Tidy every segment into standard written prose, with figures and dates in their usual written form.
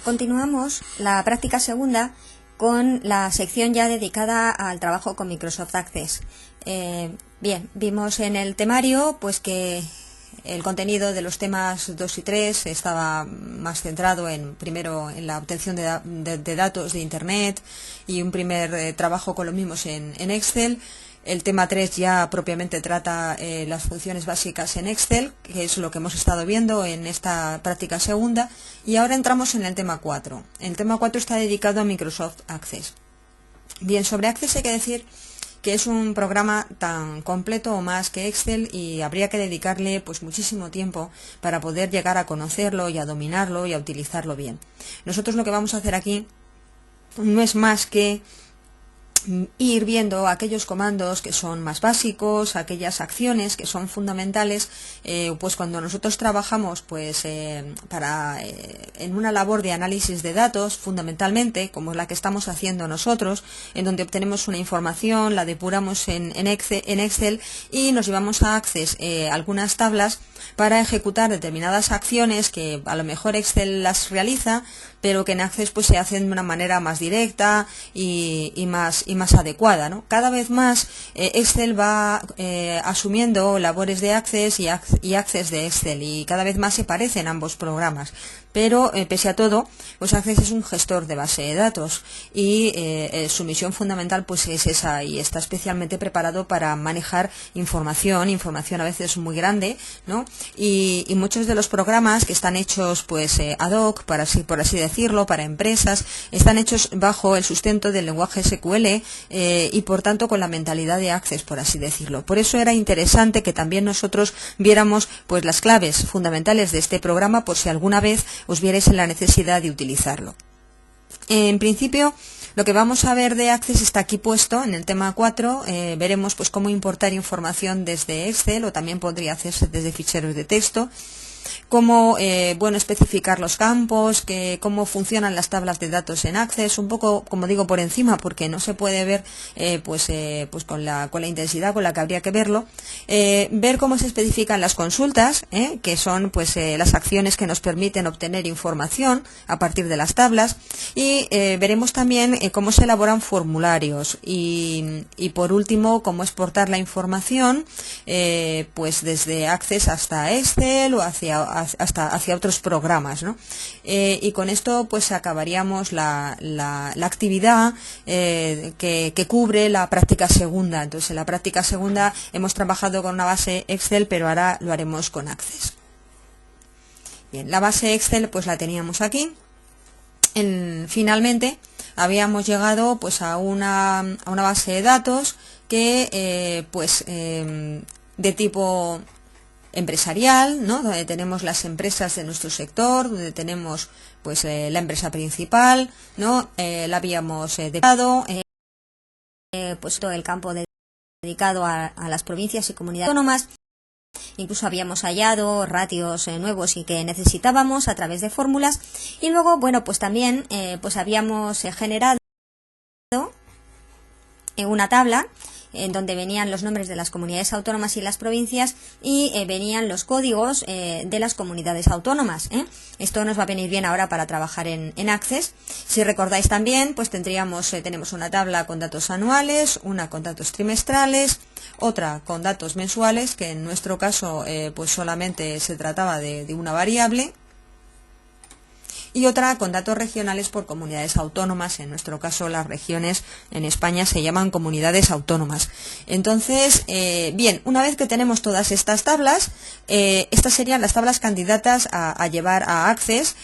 Continuamos la práctica segunda con la sección ya dedicada al trabajo con Microsoft Access. Bien, vimos en el temario pues que el contenido de los temas 2 y 3 estaba más centrado primero en la obtención de datos de Internet y un primer trabajo con los mismos en Excel. El tema 3 ya propiamente trata las funciones básicas en Excel, que es lo que hemos estado viendo en esta práctica segunda, y ahora entramos en el tema 4. El tema 4 está dedicado a Microsoft Access. Bien, sobre Access hay que decir que es un programa tan completo o más que Excel y habría que dedicarle pues muchísimo tiempo para poder llegar a conocerlo y a dominarlo y a utilizarlo bien. Nosotros lo que vamos a hacer aquí no es más que ir viendo aquellos comandos que son más básicos, aquellas acciones que son fundamentales, pues cuando nosotros trabajamos pues en una labor de análisis de datos, fundamentalmente, como la que estamos haciendo nosotros, en donde obtenemos una información, la depuramos en Excel y nos llevamos a Access algunas tablas para ejecutar determinadas acciones que a lo mejor Excel las realiza, pero que en Access pues se hacen de una manera más directa y más adecuada, ¿no? Cada vez más Excel va asumiendo labores de Access y Access de Excel, y cada vez más se parecen ambos programas. Pero pese a todo, pues Access es un gestor de base de datos y su misión fundamental pues es esa, y está especialmente preparado para manejar información a veces muy grande, ¿no? Y muchos de los programas que están hechos pues ad hoc, por así decirlo, para empresas, están hechos bajo el sustento del lenguaje SQL y por tanto con la mentalidad de Access, por así decirlo. Por eso era interesante que también nosotros viéramos pues las claves fundamentales de este programa, por si alguna vez os vierais en la necesidad de utilizarlo. En principio, lo que vamos a ver de Access está aquí puesto en el tema 4. Veremos pues cómo importar información desde Excel, o también podría hacerse desde ficheros de texto, cómo especificar los campos, cómo funcionan las tablas de datos en Access, un poco, como digo, por encima, porque no se puede ver pues con la intensidad con la que habría que verlo. Ver cómo se especifican las consultas, que son pues las acciones que nos permiten obtener información a partir de las tablas, y veremos también cómo se elaboran formularios y por último cómo exportar la información pues desde Access hasta Excel o hacia otros programas, ¿no? Y con esto pues acabaríamos la actividad que cubre la práctica segunda. Entonces en la práctica segunda hemos trabajado con una base Excel, pero ahora lo haremos con Access. Bien, la base Excel pues la teníamos aquí. Finalmente habíamos llegado pues a una base de datos que de tipo empresarial, ¿no? Donde tenemos las empresas de nuestro sector, donde tenemos pues la empresa principal, ¿no? La habíamos dedicado pues todo el campo dedicado a las provincias y comunidades autónomas. Incluso habíamos hallado ratios nuevos y que necesitábamos a través de fórmulas, y luego pues también pues habíamos generado una tabla en donde venían los nombres de las comunidades autónomas y las provincias, y venían los códigos de las comunidades autónomas. Esto nos va a venir bien ahora para trabajar en Access. Si recordáis también, pues tenemos una tabla con datos anuales, una con datos trimestrales, otra con datos mensuales, que en nuestro caso pues solamente se trataba de una variable, y otra con datos regionales por comunidades autónomas. En nuestro caso las regiones en España se llaman comunidades autónomas. Entonces, bien, una vez que tenemos todas estas tablas, estas serían las tablas candidatas a llevar a Access,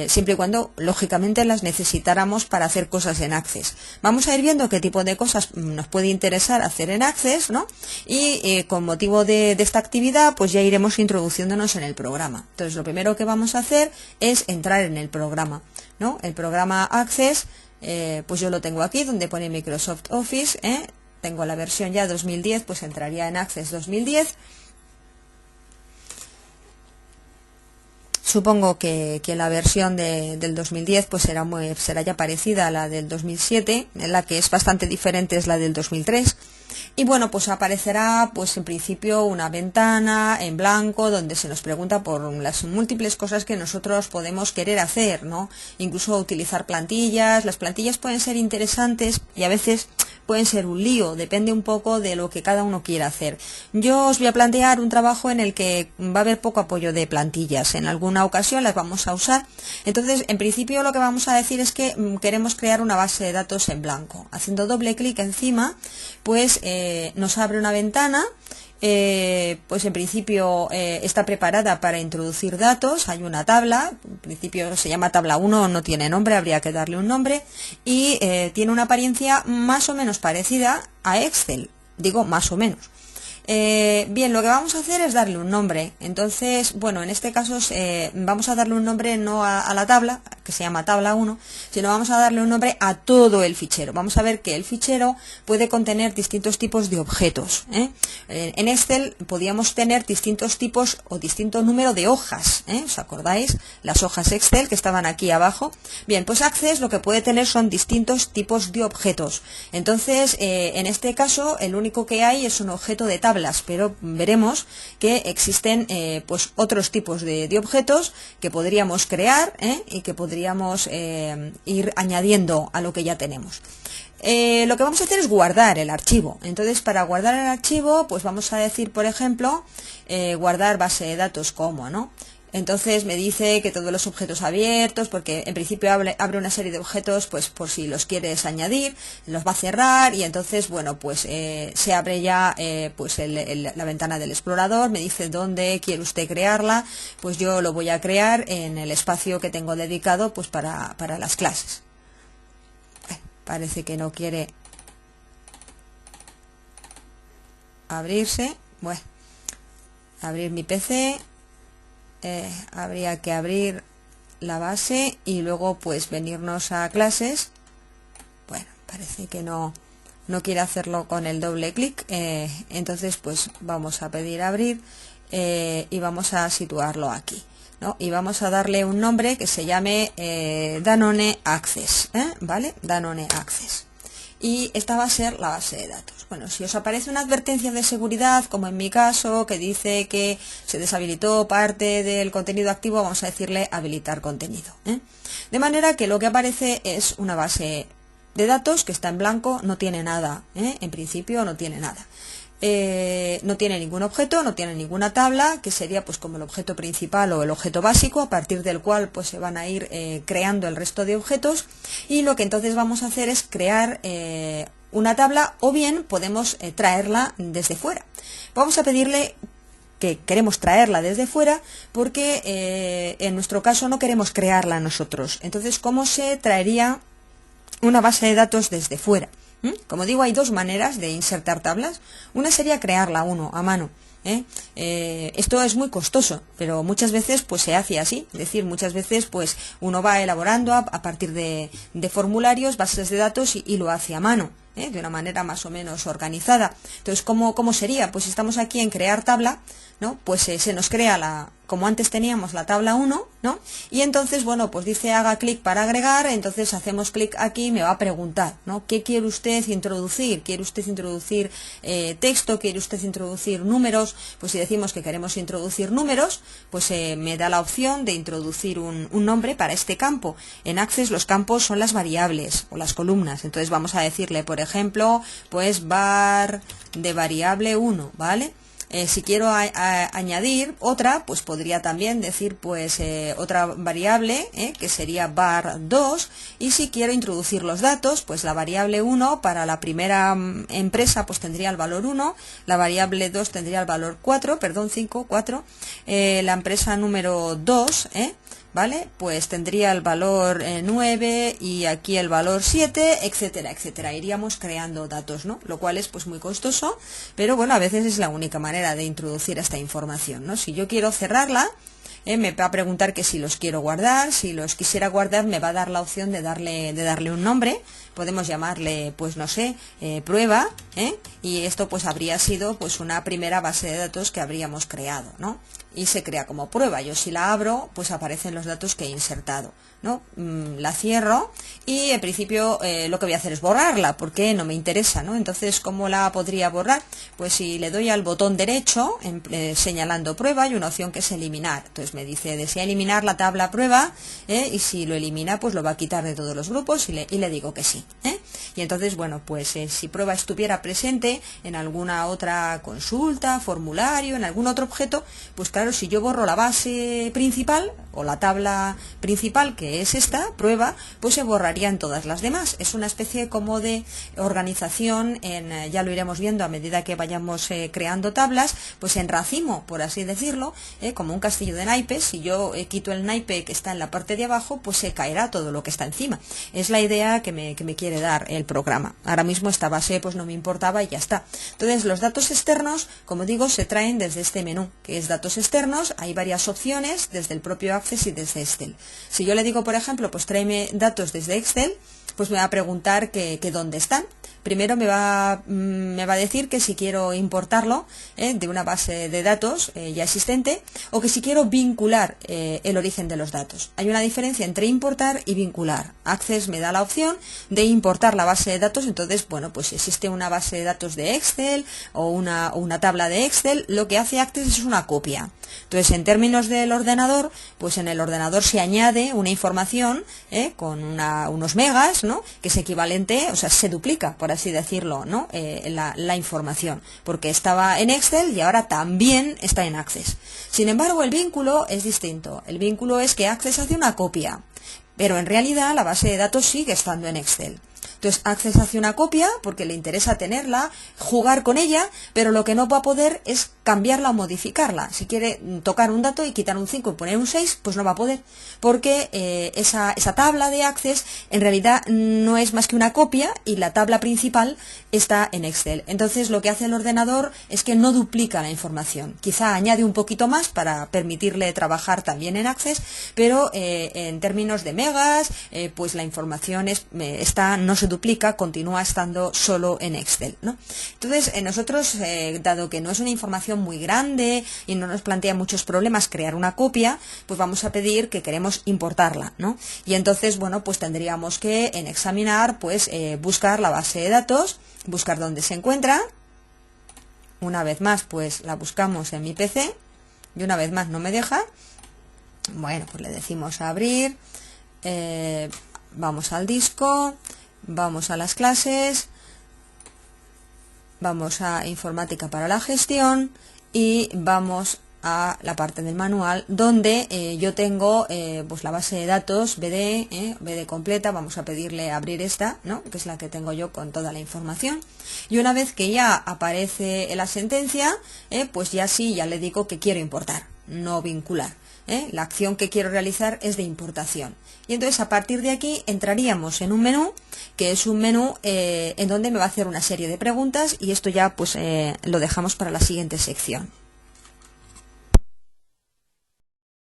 siempre y cuando lógicamente las necesitáramos para hacer cosas en Access. Vamos a ir viendo qué tipo de cosas nos puede interesar hacer en Access, ¿no? Y con motivo de esta actividad pues ya iremos introduciéndonos en el programa. Entonces lo primero que vamos a hacer es entrar en el programa, ¿no? El programa Access, pues yo lo tengo aquí donde pone Microsoft Office, tengo la versión ya 2010, pues entraría en Access 2010. Supongo que la versión del 2010 pues será ya parecida a la del 2007, en la que es bastante diferente es la del 2003. Y bueno, pues aparecerá pues en principio una ventana en blanco donde se nos pregunta por las múltiples cosas que nosotros podemos querer hacer, ¿no? Incluso utilizar plantillas. Las plantillas pueden ser interesantes y a veces pueden ser un lío, depende un poco de lo que cada uno quiera hacer. Yo os voy a plantear un trabajo en el que va a haber poco apoyo de plantillas. En alguna ocasión las vamos a usar. Entonces, en principio lo que vamos a decir es que queremos crear una base de datos en blanco. Haciendo doble clic encima, pues nos abre una ventana. Pues en principio está preparada para introducir datos. Hay una tabla, en principio se llama tabla 1, no tiene nombre, habría que darle un nombre, y tiene una apariencia más o menos parecida a Excel, digo más o menos. Bien, lo que vamos a hacer es darle un nombre. Entonces, bueno, en este caso vamos a darle un nombre no a la tabla, que se llama tabla 1, sino vamos a darle un nombre a todo el fichero. Vamos a ver que el fichero puede contener distintos tipos de objetos. En Excel podíamos tener distintos tipos o distinto número de hojas. ¿Os acordáis? Las hojas Excel que estaban aquí abajo. Bien, pues Access lo que puede tener son distintos tipos de objetos. Entonces, en este caso, el único que hay es un objeto de tabla, pero veremos que existen pues otros tipos de objetos que podríamos crear y que podríamos ir añadiendo a lo que ya tenemos. Lo que vamos a hacer es guardar el archivo. Entonces, para guardar el archivo, pues vamos a decir, por ejemplo, guardar base de datos como, ¿no? Entonces me dice que todos los objetos abiertos, porque en principio abre una serie de objetos, pues por si los quieres añadir, los va a cerrar y entonces, bueno, pues se abre ya pues la ventana del explorador, me dice dónde quiere usted crearla, pues yo lo voy a crear en el espacio que tengo dedicado pues para las clases. Parece que no quiere abrirse. Bueno, abrir mi PC. Habría que abrir la base y luego pues venirnos a clases. Bueno, parece que no quiere hacerlo con el doble clic, entonces pues vamos a pedir abrir y vamos a situarlo aquí, ¿no? Y vamos a darle un nombre que se llame Danone Access, ¿vale? Danone Access. Y esta va a ser la base de datos. Bueno, si os aparece una advertencia de seguridad, como en mi caso, que dice que se deshabilitó parte del contenido activo, vamos a decirle habilitar contenido. De manera que lo que aparece es una base de datos que está en blanco, no tiene nada, en principio no tiene nada. No tiene ningún objeto, no tiene ninguna tabla, que sería pues como el objeto principal o el objeto básico, a partir del cual pues se van a ir creando el resto de objetos, y lo que entonces vamos a hacer es crear una tabla, o bien podemos traerla desde fuera. Vamos a pedirle que queremos traerla desde fuera porque en nuestro caso no queremos crearla nosotros. Entonces, ¿cómo se traería una base de datos desde fuera? Como digo, hay dos maneras de insertar tablas. Una sería crearla uno a mano. Esto es muy costoso, pero muchas veces pues se hace así. Es decir, muchas veces pues uno va elaborando a partir de formularios, bases de datos y lo hace a mano, de una manera más o menos organizada. Entonces, ¿cómo sería? Pues si estamos aquí en crear tabla, ¿no? Pues se nos crea como antes teníamos la tabla 1, ¿no? Y entonces, bueno, pues dice haga clic para agregar, entonces hacemos clic aquí y me va a preguntar, ¿no? ¿Qué quiere usted introducir? ¿Quiere usted introducir texto? ¿Quiere usted introducir números? Pues si decimos que queremos introducir números, pues me da la opción de introducir un nombre para este campo. En Access los campos son las variables o las columnas, entonces vamos a decirle, por ejemplo, pues var de variable 1, ¿vale? Si quiero añadir otra, pues podría también decir pues otra variable que sería var 2, y si quiero introducir los datos, pues la variable 1 para la primera empresa pues tendría el valor 1, la variable 2 tendría el valor 5, 4, la empresa número 2, ¿vale? Pues tendría el valor 9 y aquí el valor 7, etcétera, etcétera. Iríamos creando datos, ¿no? Lo cual es pues muy costoso, pero bueno, a veces es la única manera de introducir esta información, ¿no? Si yo quiero cerrarla, me va a preguntar que si los quiero guardar. Si los quisiera guardar, me va a dar la opción de darle un nombre. Podemos llamarle, pues no sé, prueba, y esto pues habría sido pues una primera base de datos que habríamos creado, ¿no? y se crea como prueba. Yo si la abro, pues aparecen los datos que he insertado, ¿no? La cierro y en principio lo que voy a hacer es borrarla porque no me interesa, ¿no? Entonces, ¿cómo la podría borrar? Pues si le doy al botón derecho señalando prueba, hay una opción que es eliminar. Entonces me dice desea eliminar la tabla prueba, y si lo elimina pues lo va a quitar de todos los grupos y le digo que sí, y entonces bueno, pues si prueba estuviera presente en alguna otra consulta, formulario, en algún otro objeto, pues claro, si yo borro la base principal o la tabla principal, que es esta prueba, pues se borrarían todas las demás. Es una especie como de organización, ya lo iremos viendo a medida que vayamos creando tablas, pues en racimo, por así decirlo, como un castillo de naipes. Si yo quito el naipe que está en la parte de abajo, pues se caerá todo lo que está encima. Es la idea que me quiere dar el programa. Ahora mismo esta base pues no me importaba y ya está. Entonces los datos externos, como digo, se traen desde este menú, que es datos externos. Hay varias opciones desde el propio Access y desde Excel. Si yo le digo, por ejemplo, pues tráeme datos desde Excel, pues me va a preguntar que dónde están. Primero me va a decir que si quiero importarlo de una base de datos ya existente, o que si quiero vincular el origen de los datos. Hay una diferencia entre importar y vincular. Access me da la opción de importar la base de datos. Entonces, bueno, pues si existe una base de datos de Excel o una tabla de Excel, lo que hace Access es una copia. Entonces, en términos del ordenador, pues en el ordenador se añade una información con unos megas, ¿no? Que es equivalente, o sea, se duplica, por así decirlo, ¿no? La información, porque estaba en Excel y ahora también está en Access. Sin embargo, el vínculo es distinto. El vínculo es que Access hace una copia, pero en realidad la base de datos sigue estando en Excel. Entonces Access hace una copia porque le interesa tenerla, jugar con ella, pero lo que no va a poder es cambiarla o modificarla. Si quiere tocar un dato y quitar un 5 y poner un 6, pues no va a poder, porque esa tabla de Access en realidad no es más que una copia y la tabla principal está en Excel. Entonces lo que hace el ordenador es que no duplica la información. Quizá añade un poquito más para permitirle trabajar también en Access, pero en términos de megas, pues la información no se duplica, continúa estando solo en Excel, ¿no? Entonces nosotros, dado que no es una información muy grande y no nos plantea muchos problemas crear una copia, pues vamos a pedir que queremos importarla, ¿no? Y entonces, bueno, pues tendríamos que en examinar, pues buscar la base de datos, buscar dónde se encuentra. Una vez más, pues la buscamos en mi PC y una vez más no me deja. Bueno, pues le decimos a abrir, vamos al disco, vamos a las clases, vamos a informática para la gestión y vamos a la parte del manual donde yo tengo pues la base de datos BD completa. Vamos a pedirle abrir esta, ¿no? Que es la que tengo yo con toda la información, y una vez que ya aparece la sentencia, pues ya sí, ya le digo que quiero importar, no vincular. La acción que quiero realizar es de importación, y entonces a partir de aquí entraríamos en un menú, que es un menú en donde me va a hacer una serie de preguntas, y esto ya pues lo dejamos para la siguiente sección.